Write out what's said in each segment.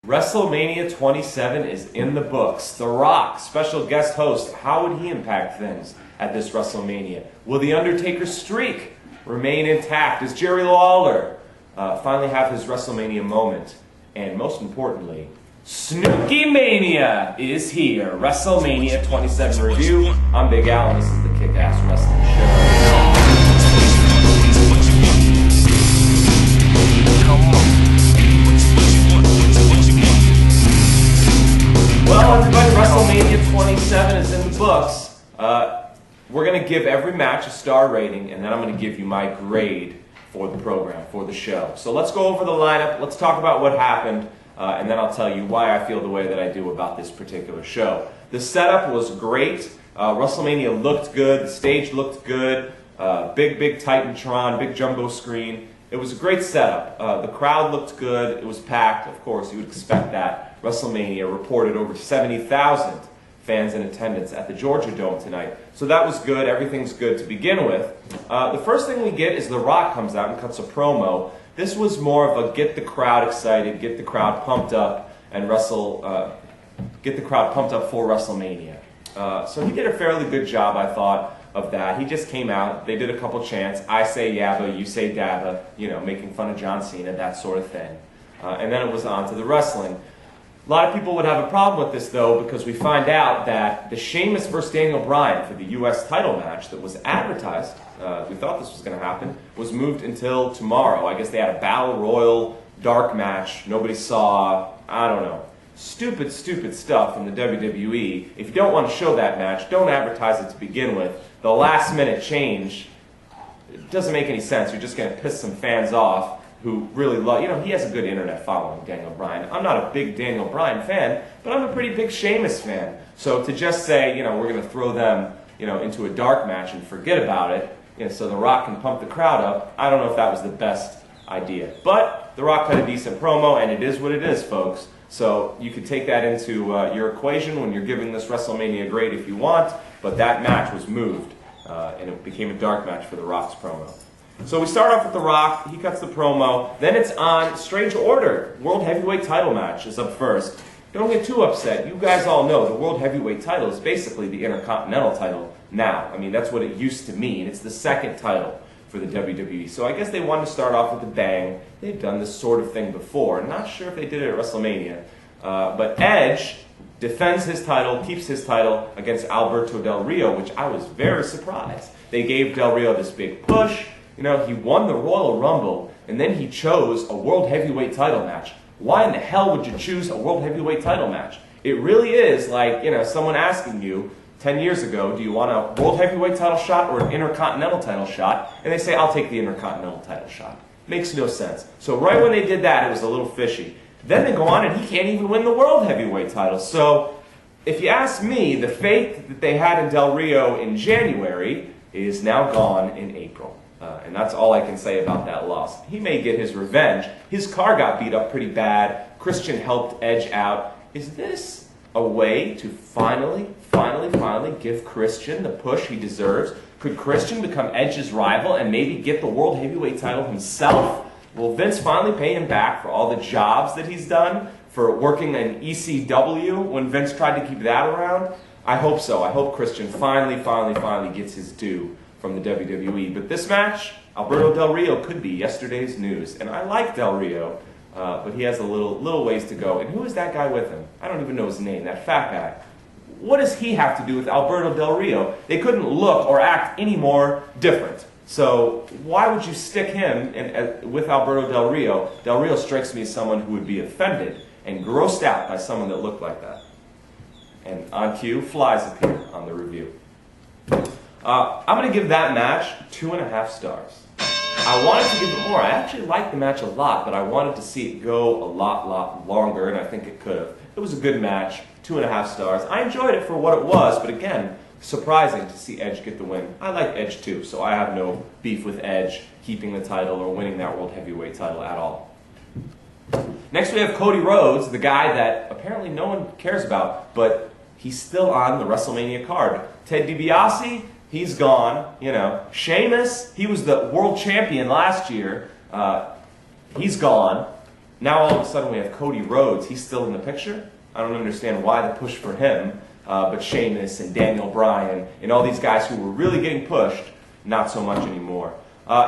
WrestleMania 27 is in the books. The Rock, special guest host, how would he impact things at this WrestleMania? Will the Undertaker streak remain intact? Does Jerry Lawler finally have his WrestleMania moment? And most importantly, Snooki Mania is here. WrestleMania 27 review. I'm Big Al, and this is the Kick-Ass Wrestling Show. Well, everybody, WrestleMania 27 is in the books. We're going to give every match a star rating, and then I'm going to give you my grade for the program, for the show. So let's go over the lineup. Let's talk about what happened, and then I'll tell you why I feel the way that I do about this particular show. The setup was great. WrestleMania looked good. The stage looked good. Big Titantron, big jumbo screen. It was a great setup. The crowd looked good. It was packed. Of course, you would expect that. WrestleMania reported over 70,000 fans in attendance at the Georgia Dome tonight. So that was good. Everything's good to begin with. The first thing we get is The Rock comes out and cuts a promo. This was more of a get the crowd excited, get the crowd pumped up, and get the crowd pumped up for WrestleMania. So he did a fairly good job, I thought, of that. He just came out. They did a couple chants. I say yabba, you say dabba, making fun of John Cena, that sort of thing. And then it was on to the wrestling. A lot of people would have a problem with this, though, because we find out that the Sheamus versus Daniel Bryan for the U.S. title match that was advertised, we thought this was going to happen, was moved until tomorrow. I guess they had a Battle Royal dark match. Nobody saw, I don't know, stupid stuff from the WWE. If you don't want to show that match, don't advertise it to begin with. The last-minute change, it doesn't make any sense. You're just going to piss some fans off who really love, he has a good internet following, Daniel Bryan. I'm not a big Daniel Bryan fan, but I'm a pretty big Sheamus fan. So to just say, we're going to throw them, into a dark match and forget about it, so The Rock can pump the crowd up, I don't know if that was the best idea. But The Rock had a decent promo, and it is what it is, folks. So you could take that into your equation when you're giving this WrestleMania grade if you want, but that match was moved, and it became a dark match for The Rock's promo. So we start off with The Rock, he cuts the promo, then it's on Strange Order. World Heavyweight title match is up first. Don't get too upset, you guys all know the World Heavyweight title is basically the Intercontinental title now. I mean, that's what it used to mean. It's the second title for the WWE. So I guess they wanted to start off with a bang. They've done this sort of thing before. Not sure if they did it at WrestleMania. But Edge defends his title, keeps his title against Alberto Del Rio, which I was very surprised. They gave Del Rio this big push. He won the Royal Rumble, and then he chose a World Heavyweight title match. Why in the hell would you choose a World Heavyweight title match? It really is like, someone asking you 10 years ago, do you want a World Heavyweight title shot or an Intercontinental title shot? And they say, I'll take the Intercontinental title shot. Makes no sense. So right when they did that, it was a little fishy. Then they go on and he can't even win the World Heavyweight title. So if you ask me, the faith that they had in Del Rio in January is now gone in April. And that's all I can say about that loss. He may get his revenge. His car got beat up pretty bad. Christian helped Edge out. Is this a way to finally give Christian the push he deserves? Could Christian become Edge's rival and maybe get the World Heavyweight title himself? Will Vince finally pay him back for all the jobs that he's done, for working in ECW when Vince tried to keep that around? I hope so. I hope Christian finally gets his due from the WWE. But this match, Alberto Del Rio could be yesterday's news. And I like Del Rio, but he has a little ways to go. And who is that guy with him? I don't even know his name, that fat guy. What does he have to do with Alberto Del Rio? They couldn't look or act any more different. So why would you stick him with Alberto Del Rio? Del Rio strikes me as someone who would be offended and grossed out by someone that looked like that. And on cue, flies appear on the review. I'm going to give that match 2.5 stars. I wanted to give it more. I actually liked the match a lot, but I wanted to see it go a lot longer, and I think it could have. It was a good match, 2.5 stars. I enjoyed it for what it was, but again, surprising to see Edge get the win. I like Edge too, so I have no beef with Edge keeping the title or winning that World Heavyweight title at all. Next we have Cody Rhodes, the guy that apparently no one cares about, but he's still on the WrestleMania card. Ted DiBiase, he's gone, Sheamus, he was the world champion last year. He's gone. Now all of a sudden we have Cody Rhodes. He's still in the picture. I don't understand why the push for him, but Sheamus and Daniel Bryan and all these guys who were really getting pushed, not so much anymore.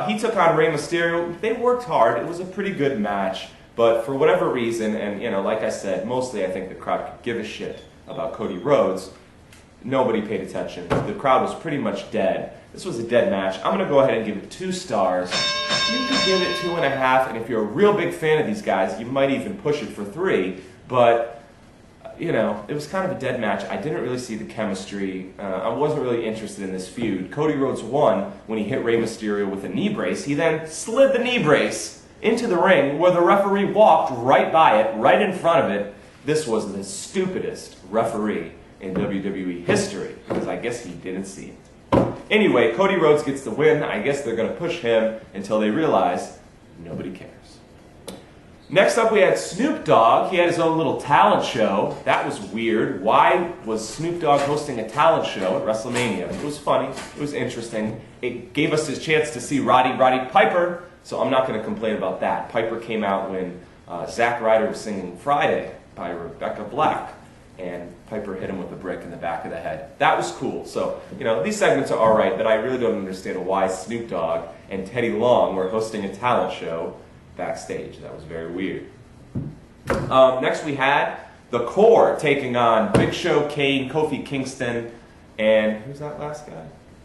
He took on Rey Mysterio. They worked hard. It was a pretty good match, but for whatever reason, and like I said, mostly I think the crowd could give a shit about Cody Rhodes. Nobody paid attention. The crowd was pretty much dead. This was a dead match. I'm going to go ahead and give it 2 stars. You could give it 2.5, and if you're a real big fan of these guys, you might even push it for 3, but it was kind of a dead match. I didn't really see the chemistry. I wasn't really interested in this feud. Cody Rhodes won when he hit Rey Mysterio with a knee brace. He then slid the knee brace into the ring where the referee walked right by it, right in front of it. This was the stupidest referee in WWE history, because I guess he didn't see it. Anyway, Cody Rhodes gets the win. I guess they're going to push him until they realize nobody cares. Next up we had Snoop Dogg. He had his own little talent show. That was weird. Why was Snoop Dogg hosting a talent show at WrestleMania? It was funny. It was interesting. It gave us his chance to see Roddy Piper, so I'm not going to complain about that. Piper came out when Zack Ryder was singing Friday by Rebecca Black, and Piper hit him with a brick in the back of the head. That was cool. So, these segments are alright, but I really don't understand why Snoop Dogg and Teddy Long were hosting a talent show backstage. That was very weird. Next we had The Core taking on Big Show, Kane, Kofi Kingston, and who's that last guy?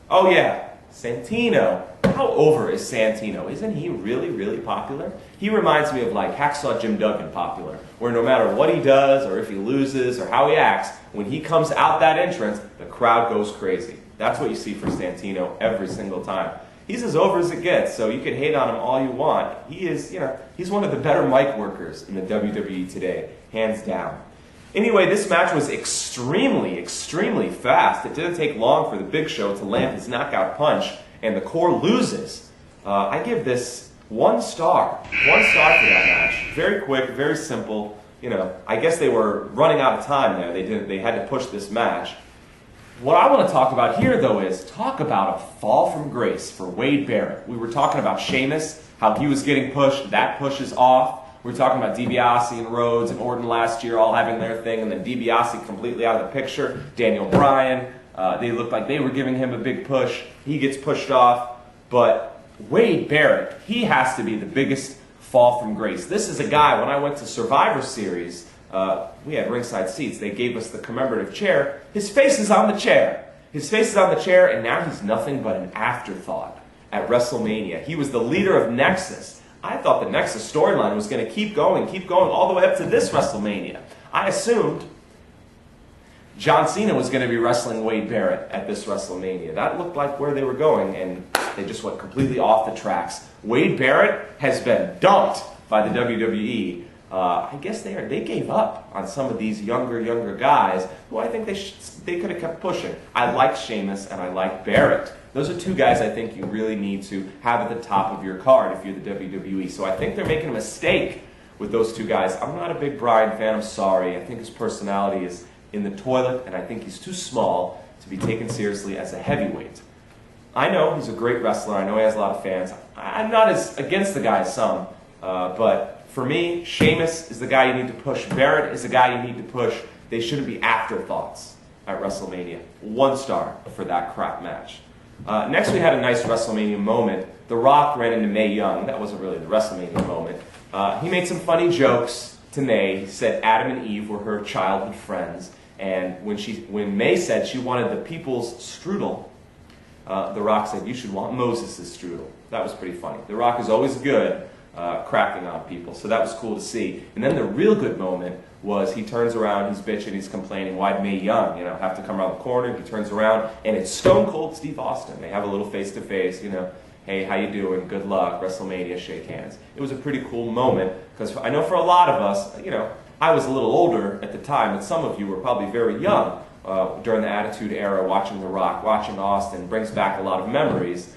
Oh yeah, Santino. How over is Santino? Isn't he really, really popular? He reminds me of like Hacksaw Jim Duggan popular, where no matter what he does or if he loses or how he acts, when he comes out that entrance, the crowd goes crazy. That's what you see for Santino every single time. He's as over as it gets, so you can hate on him all you want. He is, he's one of the better mic workers in the WWE today, hands down. Anyway, this match was extremely, extremely fast. It didn't take long for the Big Show to land his knockout punch, and the Core loses. I give this 1 star. 1 star for that match. Very quick, very simple. I guess they were running out of time there. They had to push this match. What I want to talk about here, though, is talk about a fall from grace for Wade Barrett. We were talking about Sheamus, how he was getting pushed. That push is off. We were talking about DiBiase and Rhodes and Orton last year all having their thing, and then DiBiase completely out of the picture. Daniel Bryan, they looked like they were giving him a big push. He gets pushed off. But Wade Barrett, he has to be the biggest fall from grace. This is a guy, when I went to Survivor Series, we had ringside seats. They gave us the commemorative chair. His face is on the chair. His face is on the chair, and now he's nothing but an afterthought at WrestleMania. He was the leader of Nexus. I thought the Nexus storyline was going to keep going all the way up to this WrestleMania. I assumed John Cena was going to be wrestling Wade Barrett at this WrestleMania. That looked like where they were going, and they just went completely off the tracks. Wade Barrett has been dumped by the WWE. I guess they gave up on some of these younger guys who I think they could have kept pushing. I like Sheamus and I like Barrett. Those are 2 guys I think you really need to have at the top of your card if you're the WWE. So I think they're making a mistake with those 2 guys. I'm not a big Bryan fan. I'm sorry. I think his personality is in the toilet, and I think he's too small to be taken seriously as a heavyweight. I know he's a great wrestler. I know he has a lot of fans. I'm not as against the guy as some, but for me, Sheamus is the guy you need to push. Barrett is the guy you need to push. They shouldn't be afterthoughts at WrestleMania. 1 star for that crap match. Next, we had a nice WrestleMania moment. The Rock ran into Mae Young. That wasn't really the WrestleMania moment. He made some funny jokes to Mae. He said Adam and Eve were her childhood friends. And when Mae said she wanted the people's strudel, The Rock said, you should want Moses' strudel. That was pretty funny. The Rock is always good cracking on people, so that was cool to see. And then the real good moment was he turns around, he's bitching, he's complaining, why'd Mae Young, have to come around the corner? He turns around, and it's Stone Cold Steve Austin. They have a little face-to-face, hey, how you doing? Good luck, WrestleMania, shake hands. It was a pretty cool moment, because I know for a lot of us, I was a little older at the time, and some of you were probably very young during the Attitude Era, watching The Rock, watching Austin, brings back a lot of memories.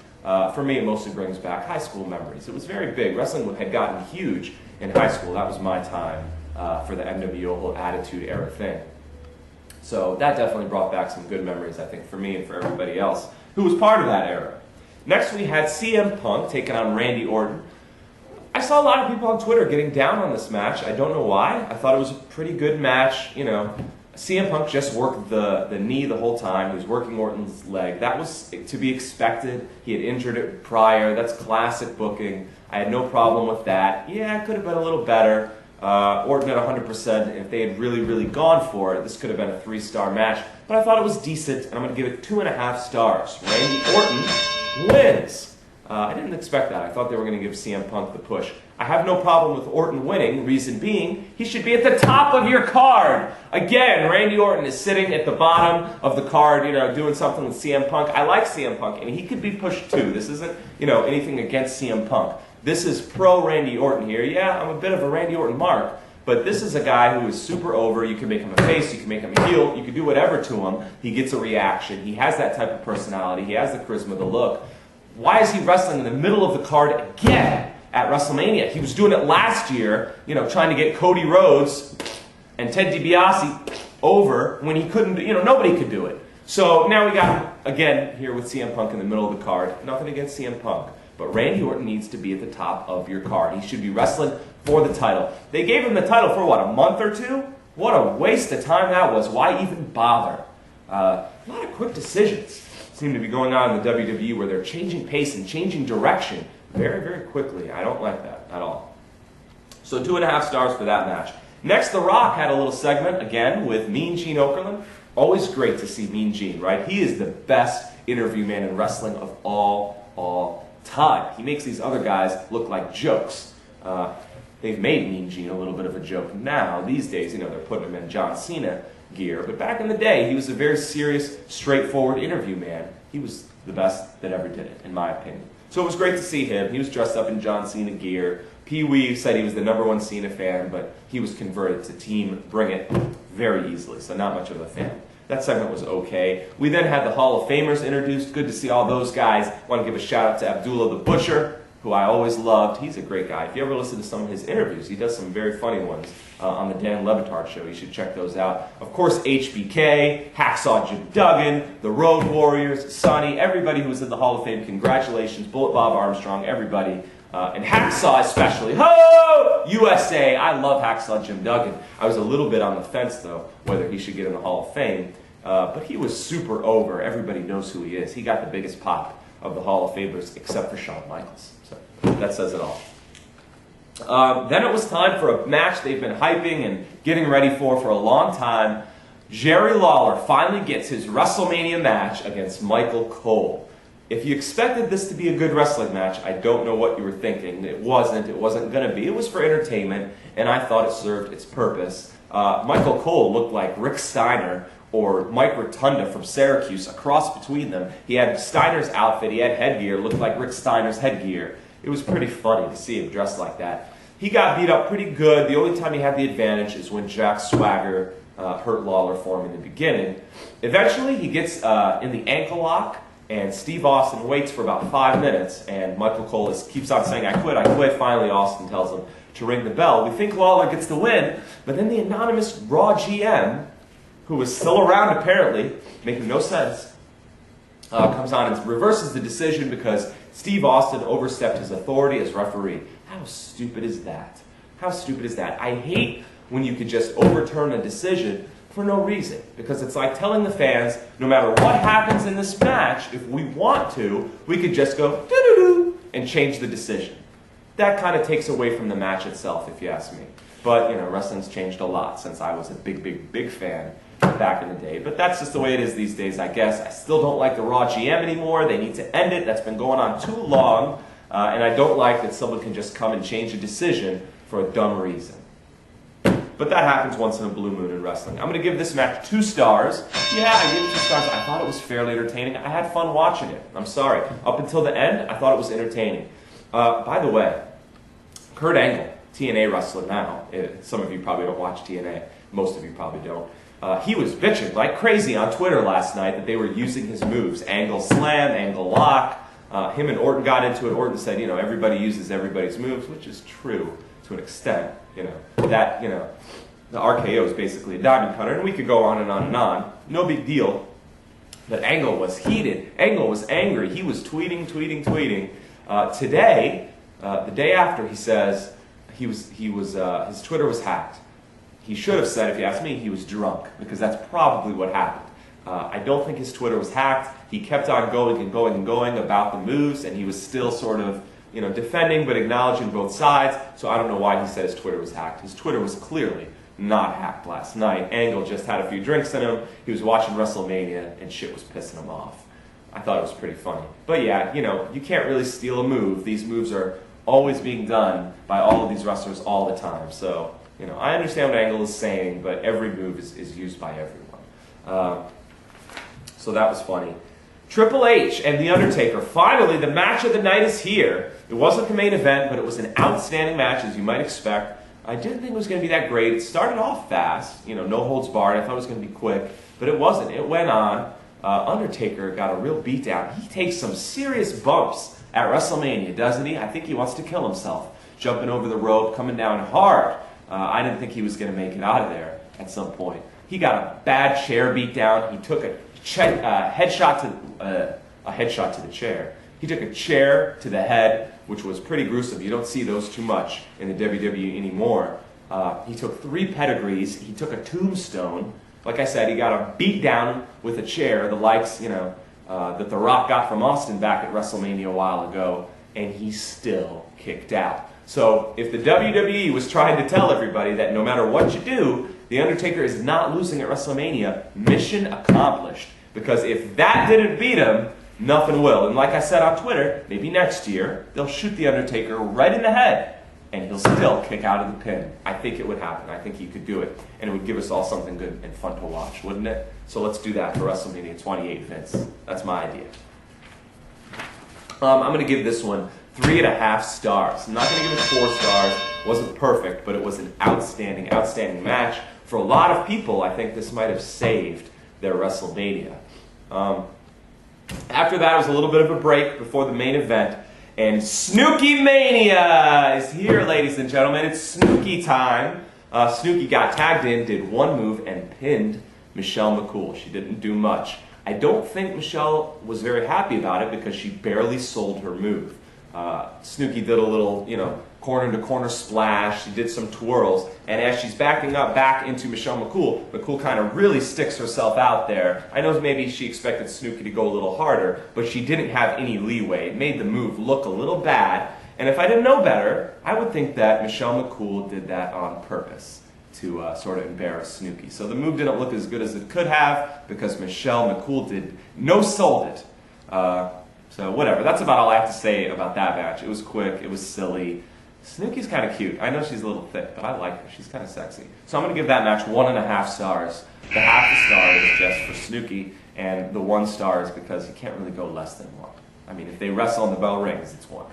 For me, it mostly brings back high school memories. It was very big. Wrestling had gotten huge in high school. That was my time for the NWO whole Attitude Era thing. So that definitely brought back some good memories, I think, for me and for everybody else who was part of that era. Next, we had CM Punk taking on Randy Orton. I saw a lot of people on Twitter getting down on this match. I don't know why. I thought it was a pretty good match. You know, CM Punk just worked the knee the whole time. He was working Orton's leg. That was to be expected. He had injured it prior. That's classic booking. I had no problem with that. Yeah, it could have been a little better. Orton at 100%. If they had really, really gone for it, this could have been a 3-star match. But I thought it was decent, and I'm going to give it 2.5 stars. Randy Orton wins. I didn't expect that. I thought they were going to give CM Punk the push. I have no problem with Orton winning. Reason being, he should be at the top of your card. Again, Randy Orton is sitting at the bottom of the card, you know, doing something with CM Punk. I like CM Punk, and he could be pushed too. This isn't, you know, anything against CM Punk. This is pro Randy Orton here. Yeah, I'm a bit of a Randy Orton mark, but this is a guy who is super over. You can make him a face, you can make him a heel, you can do whatever to him. He gets a reaction. He has that type of personality. He has the charisma, the look. Why is he wrestling in the middle of the card again at WrestleMania? He was doing it last year, you know, trying to get Cody Rhodes and Ted DiBiase over when he couldn't, you know, nobody could do it. So now we got him again here with CM Punk in the middle of the card. Nothing against CM Punk, but Randy Orton needs to be at the top of your card. He should be wrestling for the title. They gave him the title for what, a month or two? What a waste of time that was. Why even bother? A lot of quick decisions seem to be going on in the WWE where they're changing pace and changing direction very, very quickly. I don't like that at all. So 2.5 stars for that match. Next, The Rock had a little segment, again, with Mean Gene Okerlund. Always great to see Mean Gene, right? He is the best interview man in wrestling of all time. He makes these other guys look like jokes. They've made Mean Gene a little bit of a joke now. These days, you know, they're putting him in John Cena gear. But back in the day, he was a very serious, straightforward interview man. He was the best that ever did it, in my opinion. So it was great to see him. He was dressed up in John Cena gear. Pee Wee said he was the #1 Cena fan, but he was converted to Team Bring It very easily, so not much of a fan. That segment was okay. We then had the Hall of Famers introduced. Good to see all those guys. Want to give a shout out to Abdullah the Butcher, who I always loved. He's a great guy. If you ever listen to some of his interviews, he does some very funny ones on the Dan Levitard show. You should check those out. Of course, HBK, Hacksaw Jim Duggan, the Road Warriors, Sonny, everybody who was in the Hall of Fame. Congratulations. Bullet Bob Armstrong, everybody. And Hacksaw especially. Ho! USA! I love Hacksaw Jim Duggan. I was a little bit on the fence, though, whether he should get in the Hall of Fame. But he was super over. Everybody knows who he is. He got the biggest pop of the Hall of Famers, except for Shawn Michaels. So that says it all. Then it was time for a match they've been hyping and getting ready for a long time. Jerry Lawler finally gets his WrestleMania match against Michael Cole. If you expected this to be a good wrestling match, I don't know what you were thinking. It wasn't going to be. It was for entertainment, and I thought it served its purpose. Michael Cole looked like Rick Steiner or Mike Rotunda from Syracuse. A cross between them. He had Steiner's outfit, he had headgear, looked like Rick Steiner's headgear. It was pretty funny to see him dressed like that. He got beat up pretty good. The only time he had the advantage is when Jack Swagger hurt Lawler for him in the beginning. Eventually, he gets in the ankle lock, and Steve Austin waits for about 5 minutes, and Michael Cole keeps on saying, I quit. Finally, Austin tells him to ring the bell. We think Lawler gets the win, but then the anonymous Raw GM, who was still around apparently, making no sense, comes on and reverses the decision because Steve Austin overstepped his authority as referee. How stupid is that? How stupid is that? I hate when you could just overturn a decision for no reason, because it's like telling the fans, no matter what happens in this match, if we want to, we could just go doo-doo-doo and change the decision. That kind of takes away from the match itself, if you ask me. But, you know, wrestling's changed a lot since I was a big fan back in the day. But that's just the way it is these days, I guess. I still don't like the Raw GM anymore. They need to end it. That's been going on too long. And I don't like that someone can just come and change a decision for a dumb reason. But that happens once in a blue moon in wrestling. I'm going to give this match 2 stars. Yeah, I gave it 2 stars. I thought it was fairly entertaining. I had fun watching it. I'm sorry. Up until the end, I thought it was entertaining. By the way, Kurt Angle, TNA wrestler now. Some of you probably don't watch TNA. Most of you probably don't. He was bitching like crazy on Twitter last night that they were using his moves. Angle slam, angle lock. Him and Orton got into it. Orton said, everybody uses everybody's moves, which is true to an extent. The RKO is basically a diamond cutter, and we could go on and on and on. No big deal. But Angle was heated. Angle was angry. He was tweeting. Today, The day after, he says his Twitter was hacked. He should have said, if you ask me, he was drunk, because that's probably what happened. I don't think his Twitter was hacked. He kept on going and going and going about the moves, and he was still sort of, defending but acknowledging both sides. So I don't know why he said his Twitter was hacked. His Twitter was clearly not hacked last night. Angle just had a few drinks in him. He was watching WrestleMania, and shit was pissing him off. I thought it was pretty funny. But yeah, you can't really steal a move. These moves are always being done by all of these wrestlers all the time. So, I understand what Angle is saying, but every move is used by everyone. So that was funny. Triple H and The Undertaker. Finally, the match of the night is here. It wasn't the main event, but it was an outstanding match, as you might expect. I didn't think it was going to be that great. It started off fast, no holds barred. I thought it was going to be quick, but it wasn't. It went on. Undertaker got a real beatdown. He takes some serious bumps at WrestleMania, doesn't he? I think he wants to kill himself. Jumping over the rope, coming down hard. I didn't think he was going to make it out of there at some point. He got a bad chair beatdown. He took a headshot to the chair. He took a chair to the head, which was pretty gruesome. You don't see those too much in the WWE anymore. He took 3 pedigrees. He took a tombstone. Like I said, he got a beat down with a chair, the likes, that The Rock got from Austin back at WrestleMania a while ago, and he still kicked out. So if the WWE was trying to tell everybody that no matter what you do, The Undertaker is not losing at WrestleMania, mission accomplished. Because if that didn't beat him, nothing will. And like I said on Twitter, maybe next year, they'll shoot The Undertaker right in the head, and he'll still kick out of the pin. I think it would happen. I think he could do it. And it would give us all something good and fun to watch, wouldn't it? So let's do that for WrestleMania 28, Vince. That's my idea. I'm going to give this one 3.5 stars. I'm not going to give it 4 stars. It wasn't perfect, but it was an outstanding, outstanding match. For a lot of people, I think this might have saved their WrestleMania. After that, it was a little bit of a break before the main event. And Snooki Mania is here, ladies and gentlemen. It's Snooki time. Snooki got tagged in, did one move, and pinned Michelle McCool. She didn't do much. I don't think Michelle was very happy about it because she barely sold her move. Snooki did a little, corner-to-corner splash. She did some twirls. And as she's backing up back into Michelle McCool, McCool kind of really sticks herself out there. I know maybe she expected Snooki to go a little harder, but she didn't have any leeway. It made the move look a little bad. And if I didn't know better, I would think that Michelle McCool did that on purpose to sort of embarrass Snooki. So the move didn't look as good as it could have because Michelle McCool sold it. So whatever. That's about all I have to say about that match. It was quick. It was silly. Snooki's kind of cute. I know she's a little thick, but I like her. She's kind of sexy. So I'm going to give that match 1.5 stars. The half a star is just for Snooki, and the 1 star is because you can't really go less than 1. I mean, if they wrestle and the bell rings, it's 1.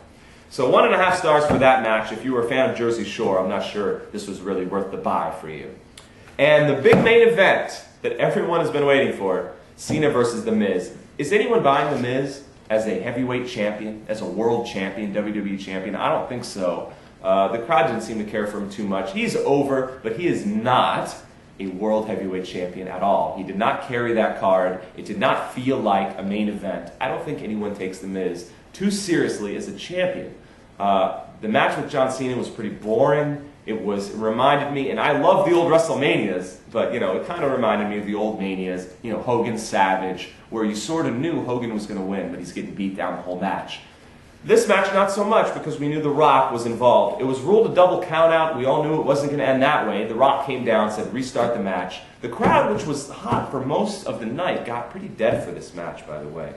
So 1.5 stars for that match. If you were a fan of Jersey Shore, I'm not sure this was really worth the buy for you. And the big main event that everyone has been waiting for, Cena versus The Miz. Is anyone buying The Miz as a heavyweight champion, as a world champion, WWE champion? I don't think so. The crowd didn't seem to care for him too much. He's over, but he is not a world heavyweight champion at all. He did not carry that card. It did not feel like a main event. I don't think anyone takes The Miz too seriously as a champion. The match with John Cena was pretty boring. It reminded me, and I love the old WrestleManias, but, it kind of reminded me of the old Manias, Hogan Savage, where you sort of knew Hogan was going to win, but he's getting beat down the whole match. This match, not so much, because we knew The Rock was involved. It was ruled a double countout. We all knew it wasn't going to end that way. The Rock came down, said, restart the match. The crowd, which was hot for most of the night, got pretty dead for this match, by the way.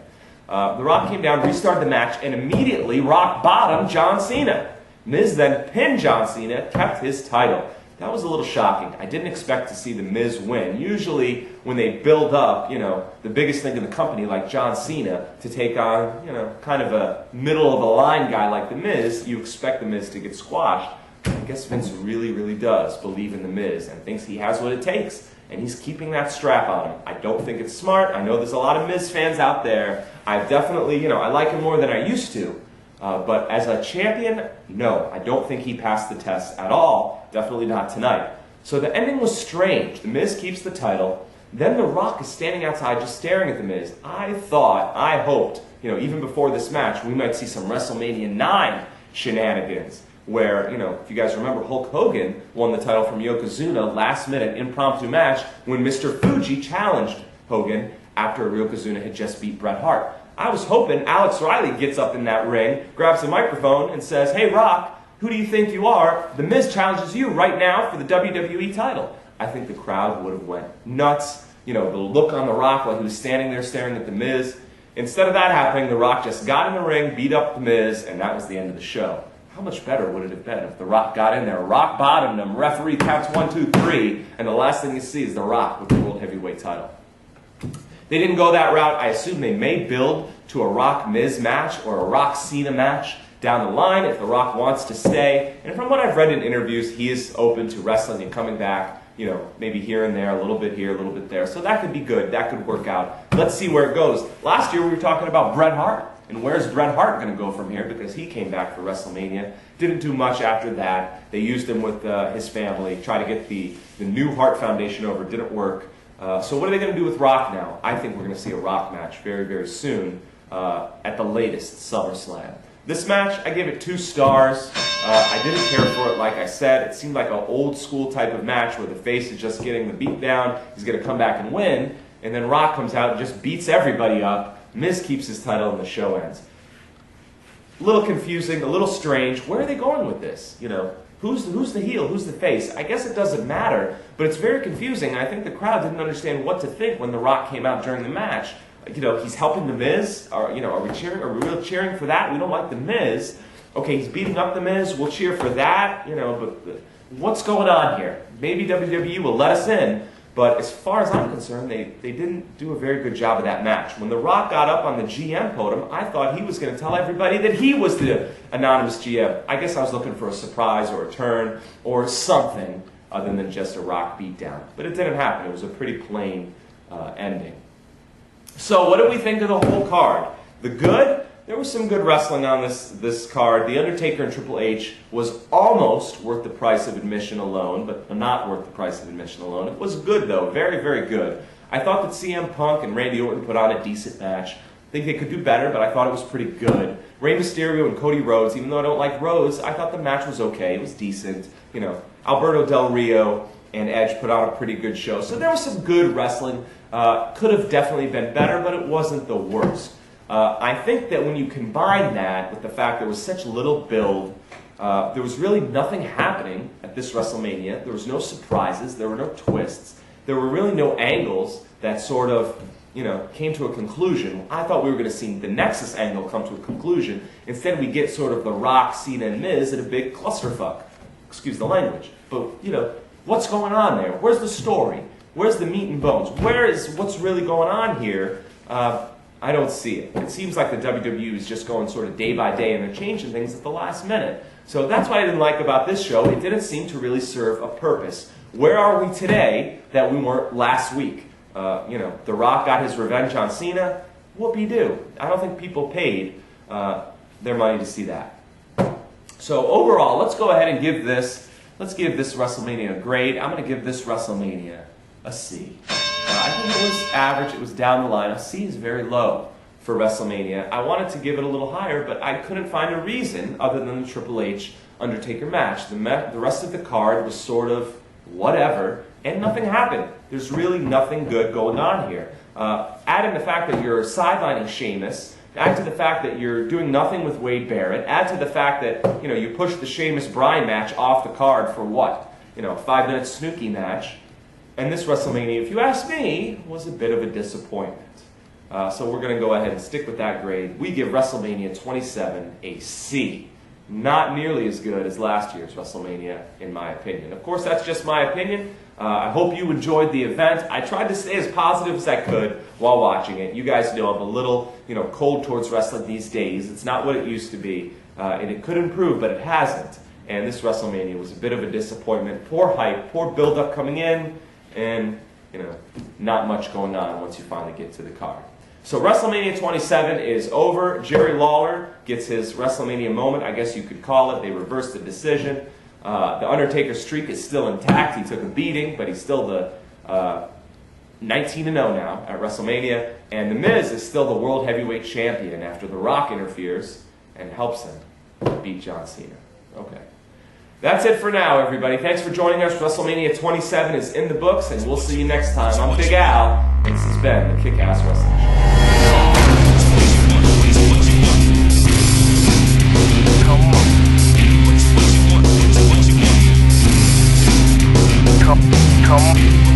The Rock came down, restarted the match, and immediately Rock bottomed John Cena. Miz then pinned John Cena, kept his title. That was a little shocking. I didn't expect to see The Miz win. Usually, when they build up, the biggest thing in the company, like John Cena, to take on, kind of a middle-of-the-line guy like The Miz, you expect The Miz to get squashed. I guess Vince really, really does believe in The Miz and thinks he has what it takes. And he's keeping that strap on him. I don't think it's smart. I know there's a lot of Miz fans out there. I definitely, I like him more than I used to. But as a champion, no, I don't think he passed the test at all. Definitely not tonight. So the ending was strange. The Miz keeps the title. Then The Rock is standing outside just staring at The Miz. I hoped, even before this match, we might see some WrestleMania 9 shenanigans. Where, if you guys remember, Hulk Hogan won the title from Yokozuna last minute impromptu match when Mr. Fuji challenged Hogan after Yokozuna had just beat Bret Hart. I was hoping Alex Riley gets up in that ring, grabs a microphone, and says, "Hey, Rock, who do you think you are? The Miz challenges you right now for the WWE title." I think the crowd would have went nuts. The look on The Rock while he was standing there staring at the Miz. Instead of that happening, The Rock just got in the ring, beat up the Miz, and that was the end of the show. How much better would it have been if The Rock got in there, rock bottomed him, referee counts 1, 2, 3, and the last thing you see is The Rock with the World Heavyweight title. They didn't go that route. I assume they may build to a Rock-Miz match or a Rock-Cena match down the line if The Rock wants to stay. And from what I've read in interviews, he is open to wrestling and coming back, maybe here and there, a little bit here, a little bit there. So that could be good. That could work out. Let's see where it goes. Last year we were talking about Bret Hart. And where's Bret Hart going to go from here? Because he came back for WrestleMania. Didn't do much after that. They used him with his family. Tried to get the new Hart Foundation over. Didn't work. So what are they going to do with Rock now? I think we're going to see a Rock match very, very soon. At the latest, SummerSlam. This match, I gave it 2 stars. I didn't care for it, like I said. It seemed like an old school type of match where the face is just getting the beat down. He's going to come back and win. And then Rock comes out and just beats everybody up. Miz keeps his title and the show ends. A little confusing, a little strange. Where are they going with this? Who's the heel? Who's the face? I guess it doesn't matter, but it's very confusing. I think the crowd didn't understand what to think when The Rock came out during the match. He's helping the Miz. Are we cheering? Are we really cheering for that? We don't like the Miz. Okay, he's beating up the Miz. We'll cheer for that. But what's going on here? Maybe WWE will let us in. But as far as I'm concerned, they didn't do a very good job of that match. When The Rock got up on the GM podium, I thought he was going to tell everybody that he was the anonymous GM. I guess I was looking for a surprise or a turn or something other than just a Rock beatdown. But it didn't happen. It was a pretty plain ending. So what do we think of the whole card? The good? There was some good wrestling on this card. The Undertaker and Triple H was almost worth the price of admission alone, but not worth the price of admission alone. It was good, though. Very, very good. I thought that CM Punk and Randy Orton put on a decent match. I think they could do better, but I thought it was pretty good. Rey Mysterio and Cody Rhodes, even though I don't like Rhodes, I thought the match was okay. It was decent. Alberto Del Rio and Edge put on a pretty good show. So there was some good wrestling. Could have definitely been better, but it wasn't the worst. I think that when you combine that with the fact there was such little build, there was really nothing happening at this WrestleMania. There was no surprises. There were no twists. There were really no angles that sort of, came to a conclusion. I thought we were going to see the Nexus angle come to a conclusion. Instead, we get sort of the Rock, Cena, and Miz in a big clusterfuck. Excuse the language. But, what's going on there? Where's the story? Where's the meat and bones? What's really going on here? I don't see it. It seems like the WWE is just going sort of day by day and they're changing things at the last minute. So that's what I didn't like about this show. It didn't seem to really serve a purpose. Where are we today that we weren't last week? The Rock got his revenge on Cena. Whoop-de-doo. I don't think people paid their money to see that. So overall, let's go ahead and give this WrestleMania a grade. I'm going to give this WrestleMania a C. I think it was average. It was down the line. A C is very low for WrestleMania. I wanted to give it a little higher, but I couldn't find a reason other than the Triple H Undertaker match. The rest of the card was sort of whatever, and nothing happened. There's really nothing good going on here. Add in the fact that you're sidelining Sheamus. Add to the fact that you're doing nothing with Wade Barrett. Add to the fact that you pushed the Sheamus-Bryan match off the card for what? A 5-minute Snooki match. And this WrestleMania, if you ask me, was a bit of a disappointment. So we're going to go ahead and stick with that grade. We give WrestleMania 27 a C. Not nearly as good as last year's WrestleMania, in my opinion. Of course, that's just my opinion. I hope you enjoyed the event. I tried to stay as positive as I could while watching it. You guys know I'm a little, cold towards wrestling these days. It's not what it used to be. And it could improve, but it hasn't. And this WrestleMania was a bit of a disappointment. Poor hype, poor build-up coming in. And, not much going on once you finally get to the card. So WrestleMania 27 is over. Jerry Lawler gets his WrestleMania moment, I guess you could call it. They reversed the decision. The Undertaker streak is still intact. He took a beating, but he's still the 19-0 now at WrestleMania. And The Miz is still the World Heavyweight Champion after The Rock interferes and helps him. beat John Cena. Okay. That's it for now, everybody. Thanks for joining us. WrestleMania 27 is in the books, and we'll see you next time. I'm Big Al, and this has been the Kick-Ass Wrestling Show. Come on.